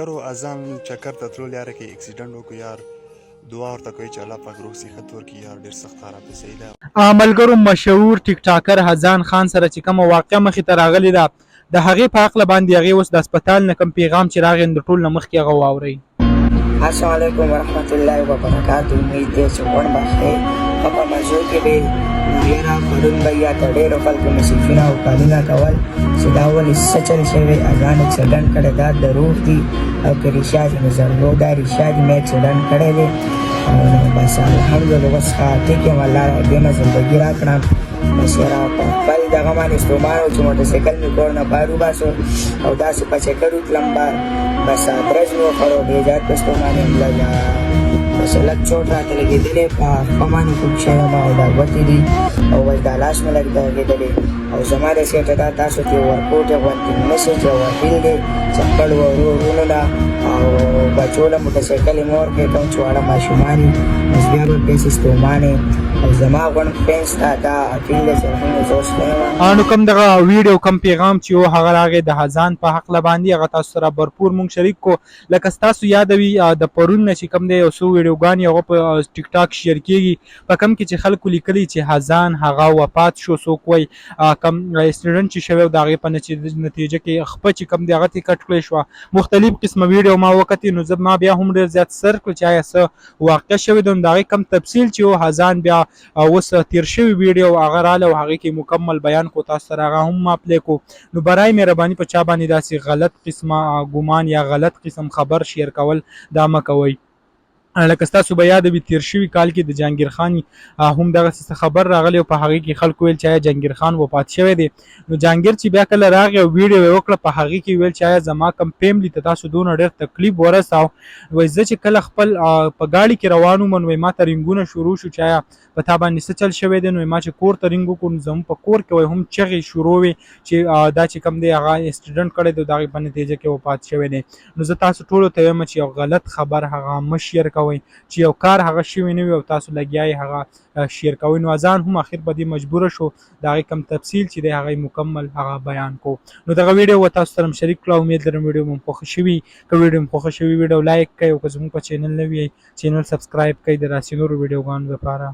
ملګرو اذان چکر ته تلو یاره کې اکسیډنټ وکړو یار دعا ورته کوي چې الله پاک روغ صحت ورکړي یار ډېر سخت حالات دی صحیح ده. ملګرو مشهور ټیک ټاکر حزان خان سره چې کومه واقعه مخې ته راغلې ده د هغې په هکله باندې هغې اوس د هسپتال نه کوم پیغام چې راغی د ټول نه مخکې هغه واورئ. السلام علیکم ورحمت الله وبرکاتہ. امید دی چې غوړ بخیر په موضوع کې به یاره پرون به یا ته ډېرو خلکو مسیجونه او کالونه کول چې دا ولې څه چل شوی اذان اکسیډنټ کړی دا دروغ دي او که رښتیا دي نو ضرور دا رښتیا دي مې اکسیډنټ کړی دی او بس الحمدلله اوس ښه ټیک یم الله دې نه زندګي راکړم. بس یاره په خپل دغه باندې ستومان و چې موټرسایکل مې کور نه بهر وباسو او داسې په چکر وتلم بهر بس برج مې وخوړو ډېر زیات په ستومان یم بس لږ چوټ راته لګېدلی په خپه باندې کوم شی یم او دا ګوتې دي او بس دا لاس مې لږ لګېدلی او زما د سیټه دا تاسو ته ورکوټ غوښتل میسج او اپیل دی چې خپل ورونو له او بچو له موټرسایکل یې مه ورکوئ کوم چې واړه ماشومان یي بس بیا به پسې ستومانې او زما غوڼ فرینډز ته دا اپیل دی چې الحمدلله زه اوس ښه یم. نو کوم دغه ویډیو کوم پیغام چې و هغه راغی د حزان په هکله باندې هغه تاسو سره برپور مونږ شریک کو لکه ستاسو یاد وي د پرون نه چې کوم دی یو څو ویډیوګانې هغه په ټیک ټاک شیر کېږي په کوم کې چې خلکو لیکلي چې حزان هغه وفات شو څوک وایي کم اکسیډنټ چې شوی و د هغې په نتیجه کې خپه چې کوم دی هغه ترې کټ کړی شوه مختلف قسمه ویډیو ما وکتې نو زه ما بیا هم ډېر زیات سر کړو چې آیا څه واقع شوې ده نو د هغې کم تفصیل چې و حزان بیا اوس تیر شوی ویډیو هغه راله او هغې کې مکمل بیان کو تاسو سره هغه هم ما پلی کو نو برای مهرباني په چا باندې داسې غلط قسمه ګمان یا غلط قسم خبر شیر کول دا مه کوئ. لکه ستاسو به یاد وي تیر شوي کال کې د جهانګیر خان هم دغسې خبر راغلی او په هغې کې خلکو ویل چې آیا جهانګیر خان وفات شوی دی نو جهانګیر چې بیا کله راغی او ویډیو یې وکړه په هغې کې ویل چې آیا زما کم فیملي ته تاسو دونه ډېر تکلیف ورساو وایي زه چې کله خپل په ګاډي کې روان وم نو ما ته رنګونه شروع شو چې آیا په تا باندې څه چل شوی دی نو ما چې کور ته رنګ وکړو نو زموږ په کور کې وایي هم چغې شروع وې چې دا چې کوم دی هغه اکسیډنټ کړی دی د هغې په نتیجه کې وفات شوی دی نو زه تاسو ټولو ته وایم چې یو غلط خبر هغه مه شیر کوئ چې یو کار هغه شوی نه وي او تاسو لګیا یې هغه شیر کوئ نو اذان هم اخر په دې مجبوره شو د هغې کوم تفصیل چې دی هغه مکمل هغه بیان کو نو دغه ویډیو به تاسو سره شریک کړه امید لرم ویډیو مو خوښه شوي که ویډیو مو خوښه شوي ویډیو لایک کړئ او که زموږ په چینل نه وي چینل سبسکرایب کړئ د داسې نورو ویډیوګانو لپاره.